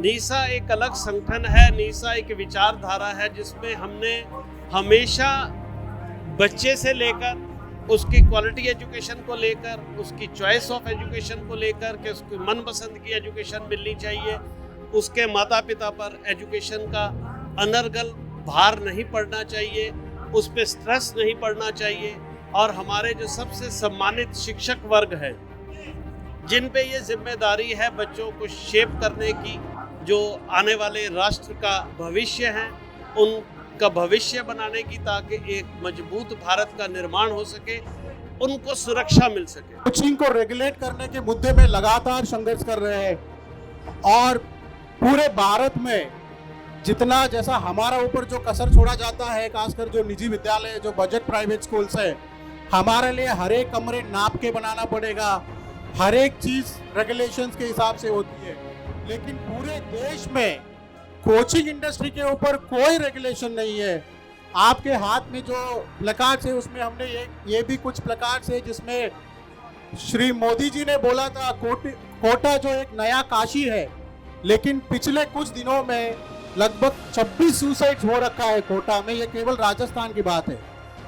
NISA एक अलग संगठन है, नीसा एक विचारधारा है जिसमें हमने हमेशा बच्चे से लेकर उसकी क्वालिटी एजुकेशन को लेकर, उसकी चॉइस ऑफ एजुकेशन को लेकर कि उसकी मनपसंद की एजुकेशन मिलनी चाहिए, उसके माता पिता पर एजुकेशन का अनर्गल भार नहीं पड़ना चाहिए, उस पर स्ट्रेस नहीं पड़ना चाहिए। और हमारे जो सबसे सम्मानित शिक्षक वर्ग है जिन पे ये जिम्मेदारी है बच्चों को शेप करने की, जो आने वाले राष्ट्र का भविष्य है, उनका भविष्य बनाने की, ताकि एक मजबूत भारत का निर्माण हो सके, उनको सुरक्षा मिल सके। कोचिंग को रेगुलेट करने के मुद्दे में लगातार संघर्ष कर रहे हैं और पूरे भारत में जितना जैसा हमारा ऊपर जो कसर छोड़ा जाता है, खासकर जो निजी विद्यालय, जो बजट प्राइवेट स्कूल्स है, हमारे लिए हर एक कमरे नाप के बनाना पड़ेगा, हर एक चीज रेगुलेशंस के हिसाब से होती है। लेकिन पूरे देश में कोचिंग इंडस्ट्री के ऊपर कोई रेगुलेशन नहीं है। आपके हाथ में जो प्लकार्ड्स है उसमें हमने ये भी कुछ प्लकार्ड्स है जिसमें श्री मोदी जी ने बोला था कोटा जो एक नया काशी है, लेकिन पिछले कुछ दिनों में लगभग 26 सुसाइड हो रखा है कोटा में। ये केवल राजस्थान की बात है,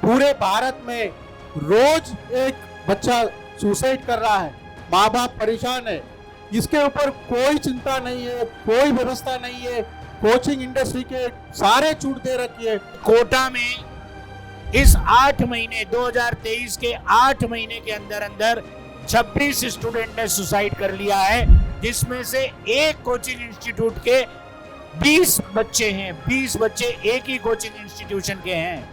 पूरे भारत में रोज एक बच्चा सुसाइड कर रहा है, माँ बाप परेशान है, इसके ऊपर कोई चिंता नहीं है, कोई व्यवस्था नहीं है। कोचिंग इंडस्ट्री के सारे छूट दे रखी है। कोटा में इस 8 महीने 2023 के 8 महीने के अंदर अंदर 26 स्टूडेंट ने सुसाइड कर लिया है, जिसमें से एक कोचिंग इंस्टीट्यूट के 20 बच्चे हैं। 20 बच्चे एक ही कोचिंग इंस्टीट्यूशन के हैं,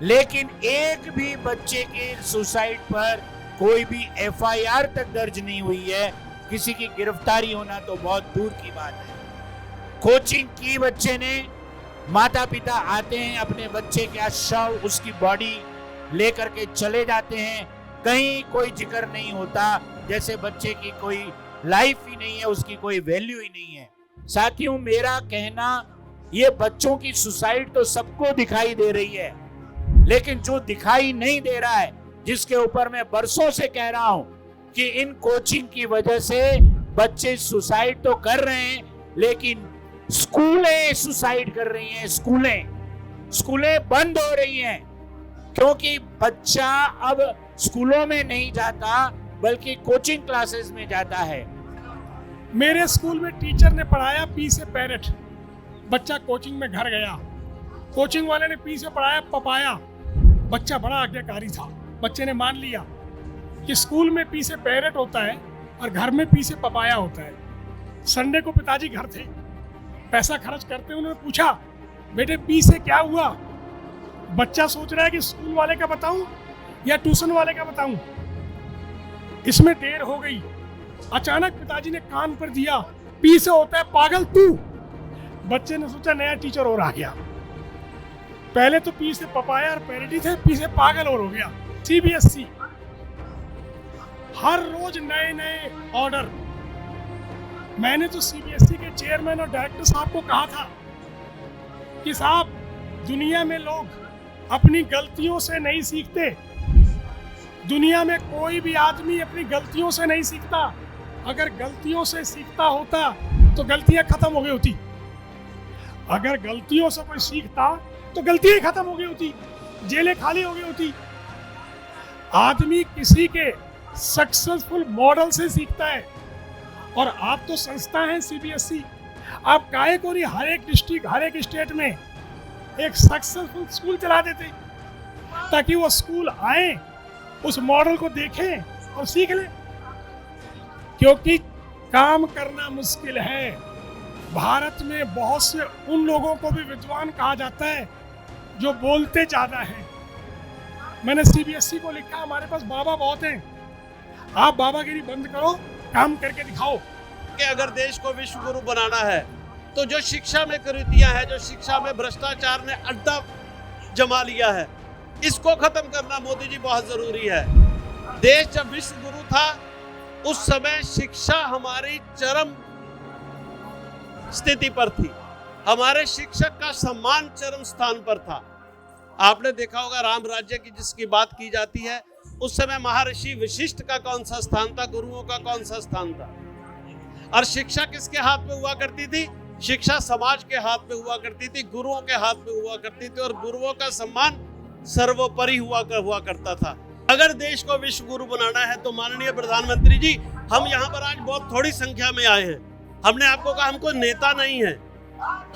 लेकिन एक भी बच्चे के सुसाइड पर कोई भी एफआईआर तक दर्ज नहीं हुई है। किसी की गिरफ्तारी होना तो बहुत दूर की बात है। कोचिंग की बच्चे ने, माता पिता आते हैं, अपने बच्चे का शव, उसकी बॉडी लेकर के चले जाते हैं, कहीं कोई जिक्र नहीं होता, जैसे बच्चे की कोई लाइफ ही नहीं है, उसकी कोई वैल्यू ही नहीं है। साथियों, मेरा कहना, ये बच्चों की सुसाइड तो सबको दिखाई दे रही है, लेकिन जो दिखाई नहीं दे रहा है, जिसके ऊपर मैं बरसों से कह रहा हूं कि इन कोचिंग की वजह से बच्चे सुसाइड तो कर रहे हैं, लेकिन स्कूलें सुसाइड कर रही हैं। स्कूलें बंद हो रही हैं, क्योंकि बच्चा अब स्कूलों में नहीं जाता बल्कि कोचिंग क्लासेस में जाता है। मेरे स्कूल में टीचर ने पढ़ाया पी से पैरेट, बच्चा कोचिंग में घर गया, कोचिंग वाले ने पी से पढ़ाया पपाया, बच्चा बड़ा आज्ञाकारी था, बच्चे ने मान लिया कि स्कूल में पी से पैरेट होता है और घर में पी से पपाया होता है। संडे को पिताजी घर थे, पैसा खर्च करते उन्होंने पूछा, बेटे पी से क्या हुआ? बच्चा सोच रहा है कि स्कूल वाले का बताऊं या ट्यूशन वाले का बताऊं। इसमें देर हो गई, अचानक पिताजी ने कान पर दिया, पी से होता है पागल तू। बच्चे ने सोचा नया टीचर और आ गया, पहले तो पी से पपाया और पैरेटी थे, पी से पागल और हो गया। सीबीएसई हर रोज नए नए ऑर्डर। मैंने तो सीबीएसई के चेयरमैन और डायरेक्टर साहब को कहा था कि साहब, दुनिया में लोग अपनी गलतियों से नहीं सीखते, दुनिया में कोई भी आदमी अपनी गलतियों से नहीं सीखता। अगर गलतियों से सीखता होता तो गलतियां खत्म हो गई होती, अगर गलतियों से कोई सीखता तो गलतियां खत्म हो गई होती, जेलें खाली हो गई होती। आदमी किसी के सक्सेसफुल मॉडल से सीखता है, और आप तो संस्था हैं सीबीएसई, आप काहे को नहीं हर एक डिस्ट्रिक्ट, हर एक स्टेट में एक सक्सेसफुल स्कूल चला देते, ताकि वो स्कूल आए, उस मॉडल को देखें और सीख लें। क्योंकि काम करना मुश्किल है। भारत में बहुत से उन लोगों को भी विद्वान कहा जाता है जो बोलते ज्यादा हैं। मैंने सीबीएसई को लिखा, हमारे पास बाबा बहुत हैं, आप बाबागिरी बंद करो, काम करके दिखाओ। कि अगर देश को विश्व गुरु बनाना है तो जो शिक्षा में कुरीतियां हैं, जो शिक्षा में भ्रष्टाचार ने अड्डा जमा लिया है, इसको खत्म करना मोदी जी बहुत जरूरी है। देश जब विश्व गुरु था उस समय शिक्षा हमारी चरम स्थिति पर थी, हमारे शिक्षक का सम्मान चरम स्थान पर था। आपने देखा होगा राम राज्य की जिसकी बात की जाती है, उस समय महर्षि वशिष्ठ का कौन सा स्थान था, गुरुओं का कौन सा स्थान था। और शिक्षा किसके हाथ में हुआ करती थी? शिक्षा समाज के हाथ में हुआ करती थी, गुरुओं के हाथ में हुआ करती थी, और गुरुओं का सम्मान सर्वोपरि हुआ करता था। अगर देश को विश्व गुरु बनाना है तो माननीय प्रधानमंत्री जी, हम यहाँ पर आज बहुत थोड़ी संख्या में आए हैं। हमने आपको कहा हमको नेता नहीं है,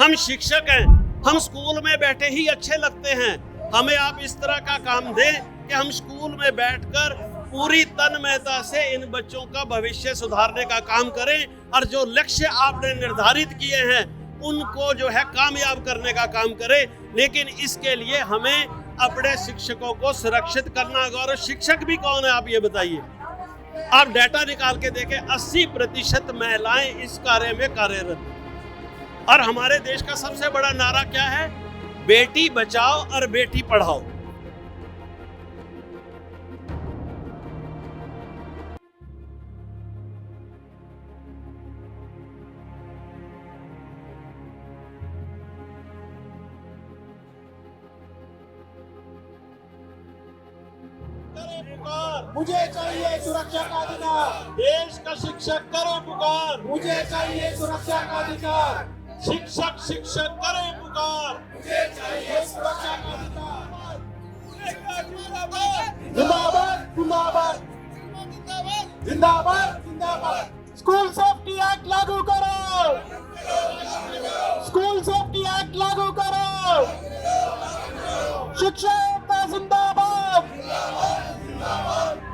हम शिक्षक हैं। हम स्कूल में बैठे ही अच्छे लगते हैं। हमें आप इस तरह का काम दें कि हम स्कूल में बैठकर पूरी तन्मयता से इन बच्चों का भविष्य सुधारने का काम करें, और जो लक्ष्य आपने निर्धारित किए हैं उनको जो है कामयाब करने का काम करें। लेकिन इसके लिए हमें अपने शिक्षकों को सुरक्षित करना होगा। और शिक्षक भी कौन है आप ये बताइए? आप डाटा निकाल के देखें, 80% महिलाएं इस कार्य में कार्यरत। और हमारे देश का सबसे बड़ा नारा क्या है? बेटी बचाओ और बेटी पढ़ाओ। मुझे चाहिए सुरक्षा का अधिकार, देश का शिक्षक करे पुकार, मुझे चाहिए सुरक्षा का अधिकार, शिक्षक करे पुकार, मुझे चाहिए सुरक्षा का अधिकार। जिंदाबाद जिंदाबाद जिंदाबाद जिंदाबाद। स्कूल सेफ्टी एक्ट लागू करो, स्कूल सेफ्टी एक्ट लागू करो। शिक्षा जिंदाबाद।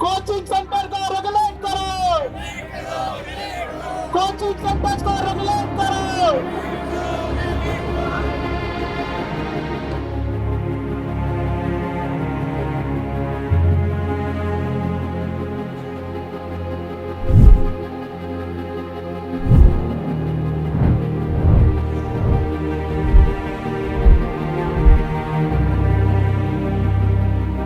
कोचिंग सेंटर को रेगुलेट करो, कोचिंग सेंटर को